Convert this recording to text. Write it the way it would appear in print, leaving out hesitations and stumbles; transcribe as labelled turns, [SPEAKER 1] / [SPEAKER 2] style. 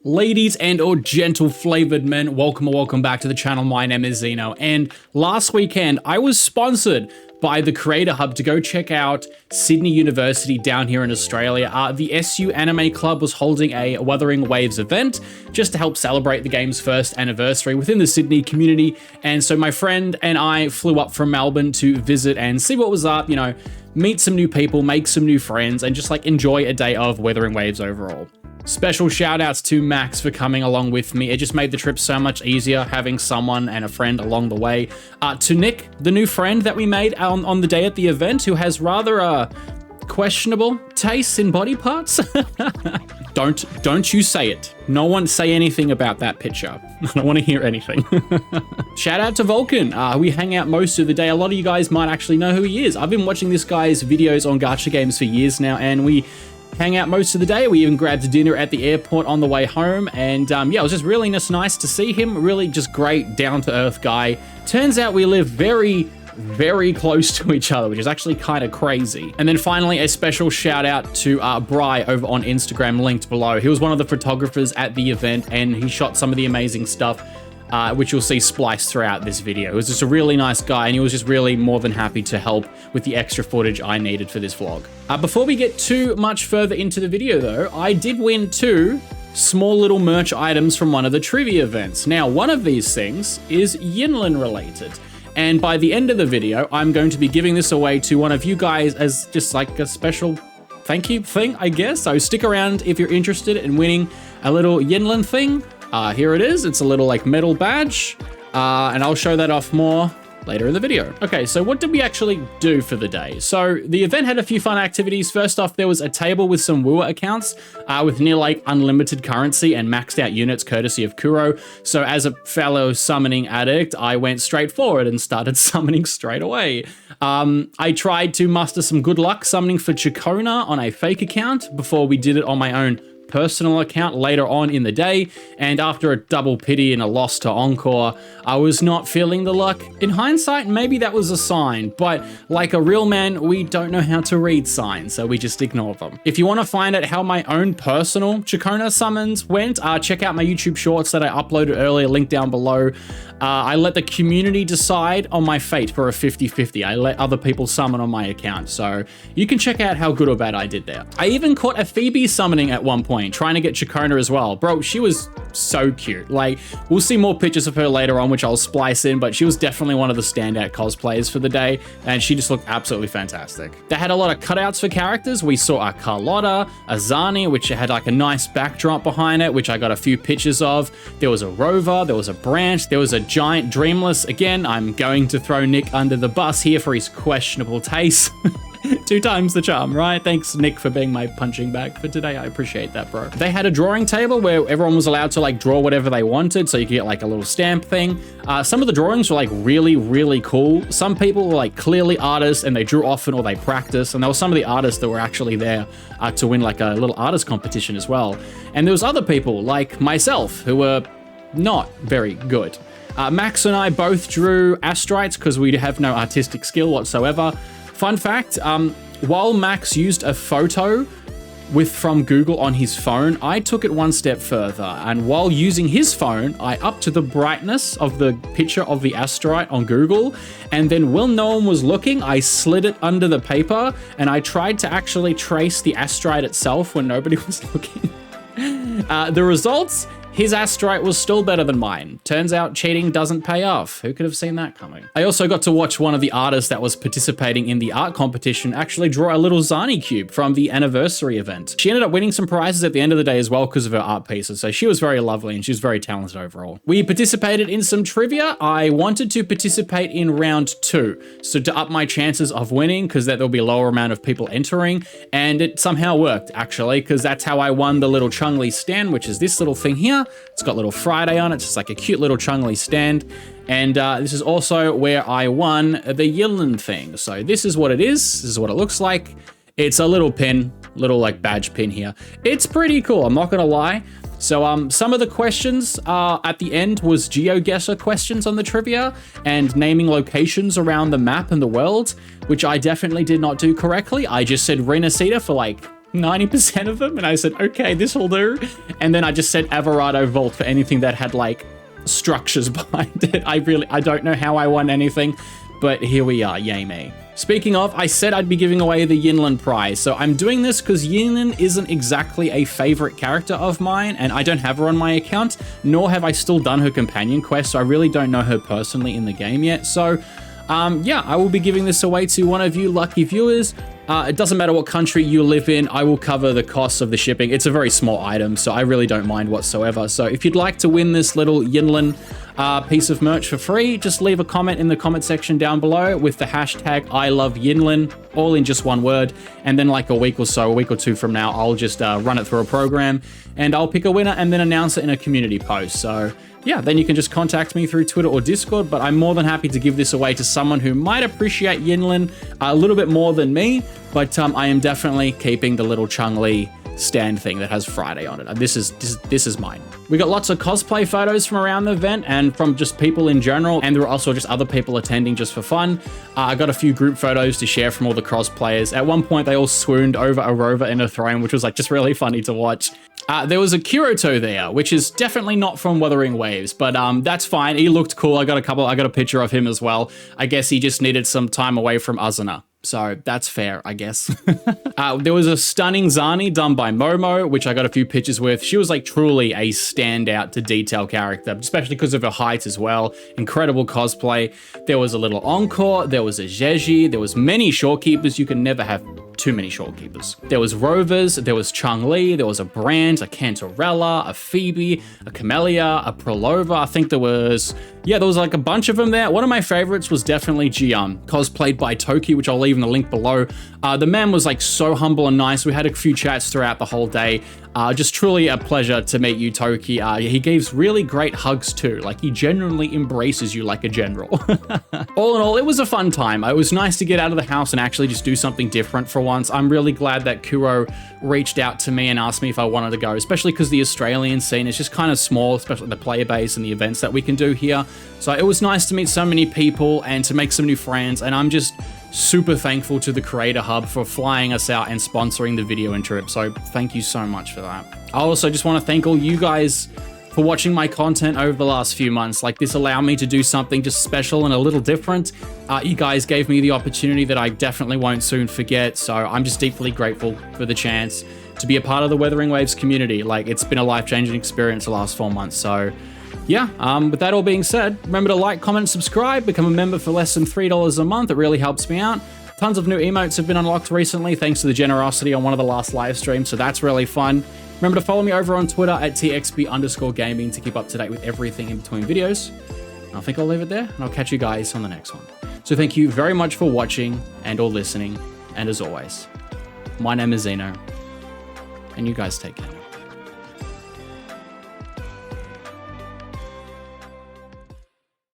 [SPEAKER 1] Ladies and or gentle flavored men, welcome back to the channel. My name is Zeno, and last weekend I was sponsored by the Creator Hub to go check out Sydney University down here in Australia. The SU Anime Club was holding a Wuthering Waves event just to help celebrate the game's first anniversary within the Sydney community. And so my friend and I flew up from Melbourne to visit and see what was up, you know, meet some new people, make some new friends, and just like enjoy a day of Wuthering Waves overall. Special shout outs to Max for coming along with me. It just made the trip so much easier having someone and a friend along the way. To Nick, the new friend that we made on the day at the event, who has rather questionable tastes in body parts. Don't you say it. No one say anything about that picture. I don't want to hear anything. Shout out to Vulcan. We hang out most of the day. A lot of you guys might actually know who he is. I've been watching this guy's videos on gacha games for years now, and we hang out most of the day. We even grabbed dinner at the airport on the way home, and yeah, it was just really nice to see him. Really just great, down-to-earth guy. Turns out we live very close to each other, which is actually kind of crazy. And then finally, a special shout out to Bry over on Instagram, linked below. He was one of the photographers at the event, and he shot some of the amazing stuff, which you'll see spliced throughout this video. He was just a really nice guy, and he was just really more than happy to help with the extra footage I needed for this vlog. Before we get too much further into the video though, I did win 2 small little merch items from one of the trivia events. Now, one of these things is Yinlin related, and by the end of the video, I'm going to be giving this away to one of you guys as just like a special thank you thing, I guess. So stick around if you're interested in winning a little Yinlin thing. Here it is. It's a little like metal badge, and I'll show that off more later in the video. Okay, so what did we actually do for the day? So the event had a few fun activities. First off, there was a table with some Wua accounts with near like unlimited currency and maxed out units courtesy of Kuro. So as a fellow summoning addict, I went straight forward and started summoning straight away. I tried to muster some good luck summoning for Chikona on a fake account before we did it on my own personal account later on in the day, and after a double pity and a loss to Encore, I was not feeling the luck. In hindsight, maybe that was a sign, but like a real man, we don't know how to read signs, so we just ignore them. If you want to find out how my own personal Chikona summons went, check out my YouTube shorts that I uploaded earlier, link down below. I let the community decide on my fate for a 50-50. I let other people summon on my account, so you can check out how good or bad I did there. I even caught a Phoebe summoning at one point, trying to get Chikona as well. Bro, she was so cute. Like, we'll see more pictures of her later on, which I'll splice in, but she was definitely one of the standout cosplayers for the day, and she just looked absolutely fantastic. They had a lot of cutouts for characters. We saw a Carlotta, a Zani, which had like a nice backdrop behind it, which I got a few pictures of. There was a Rover, there was a Branch, there was a giant Dreamless. Again, I'm going to throw Nick under the bus here for his questionable taste. 2 times the charm, right? Thanks, Nick, for being my punching bag for today. I appreciate that, bro. They had a drawing table where everyone was allowed to like draw whatever they wanted, so you could get like a little stamp thing. Some of the drawings were like really cool. Some people were like clearly artists and they drew often or they practice, and there were some of the artists that were actually there to win like a little artist competition as well. And there was other people like myself who were not very good. Max and I both drew astrites because we have no artistic skill whatsoever. Fun fact, while Max used a photo from Google on his phone, I took it one step further, and while using his phone, I upped the brightness of the picture of the astrite on Google, and then when no one was looking, I slid it under the paper, and I tried to actually trace the astrite itself when nobody was looking. The results? His astrite was still better than mine. Turns out cheating doesn't pay off. Who could have seen that coming? I also got to watch one of the artists that was participating in the art competition actually draw a little Zani cube from the anniversary event. She ended up winning some prizes at the end of the day as well because of her art pieces, so she was very lovely and she was very talented overall. We participated in some trivia. I wanted to participate in round 2, so to up my chances of winning, because there'll be a lower amount of people entering, and it somehow worked actually, because that's how I won the little Chun-Li stand, which is this little thing here. It's got little Friday on it. It's just like a cute little Chun-Li stand. And this is also where I won the Yinlin thing. So this is what it is. This is what it looks like. It's a little pin, little like badge pin here. It's pretty cool, I'm not gonna lie. So some of the questions at the end was GeoGuessr questions on the trivia and naming locations around the map and the world, which I definitely did not do correctly. I just said Renacita for like 90% of them. And I said, okay, this will do. And then I just said Alvarado Vault for anything that had like structures behind it. I don't know how I won anything, but here we are, yay me. Speaking of, I said I'd be giving away the Yinlin prize, so I'm doing this because Yinlin isn't exactly a favorite character of mine, and I don't have her on my account, nor have I still done her companion quest, so I really don't know her personally in the game yet. So, yeah, I will be giving this away to one of you lucky viewers. It doesn't matter what country you live in, I will cover the costs of the shipping. It's a very small item, so I really don't mind whatsoever. So if you'd like to win this little Yinlin piece of merch for free, just leave a comment in the comment section down below with the hashtag #ILoveYinlin, all in just one word. And then like a week or two from now, I'll just run it through a program and I'll pick a winner and then announce it in a community post. So yeah, then you can just contact me through Twitter or Discord, but I'm more than happy to give this away to someone who might appreciate Yinlin a little bit more than me, but I am definitely keeping the little Chun-Li stand thing that has Friday on it. This is mine. We got lots of cosplay photos from around the event and from just people in general, and there were also just other people attending just for fun. I got a few group photos to share from all the cosplayers. At one point, they all swooned over a rover in a throne, which was like just really funny to watch. There was a Kirito there, which is definitely not from Wuthering Waves, but that's fine. He looked cool. I got a picture of him as well. I guess he just needed some time away from Asuna. So that's fair, I guess. There was a stunning Zani done by Momo, which I got a few pictures with. She was like truly a standout to detail character, especially because of her height as well. Incredible cosplay. There was a little Encore, there was a Jeji, there was many shorekeepers. You can never have too many shorekeepers. There was Rovers, there was Chun-Li, there was a Brand, a Cantarella, a Phoebe, a Camellia, a Prolova. I think there was like a bunch of them there. One of my favorites was definitely Jian, cosplayed by Toki, which I'll leave in the link below. The man was like so humble and nice. We had a few chats throughout the whole day. Just truly a pleasure to meet you, Toki. He gives really great hugs too. Like he genuinely embraces you like a general. All in all, it was a fun time. It was nice to get out of the house and actually just do something different for once. I'm really glad that Kuro reached out to me and asked me if I wanted to go, especially because the Australian scene is just kind of small, especially the player base and the events that we can do here. So it was nice to meet so many people and to make some new friends, and I'm just super thankful to the Creator Hub for flying us out and sponsoring the video and trip. So thank you so much for that. I also just want to thank all you guys for watching my content over the last few months. Like this allowed me to do something just special and a little different. You guys gave me the opportunity that I definitely won't soon forget. So I'm just deeply grateful for the chance to be a part of the Wuthering Waves community. Like it's been a life-changing experience the last 4 months. So yeah, with that all being said, remember to like, comment, subscribe, become a member for less than $3 a month. It really helps me out. Tons of new emotes have been unlocked recently thanks to the generosity on one of the last live streams, so that's really fun. Remember to follow me over on Twitter at TXB_gaming to keep up to date with everything in between videos. And I think I'll leave it there, and I'll catch you guys on the next one. So thank you very much for watching and or listening, and as always, my name is Zeno, and you guys take care.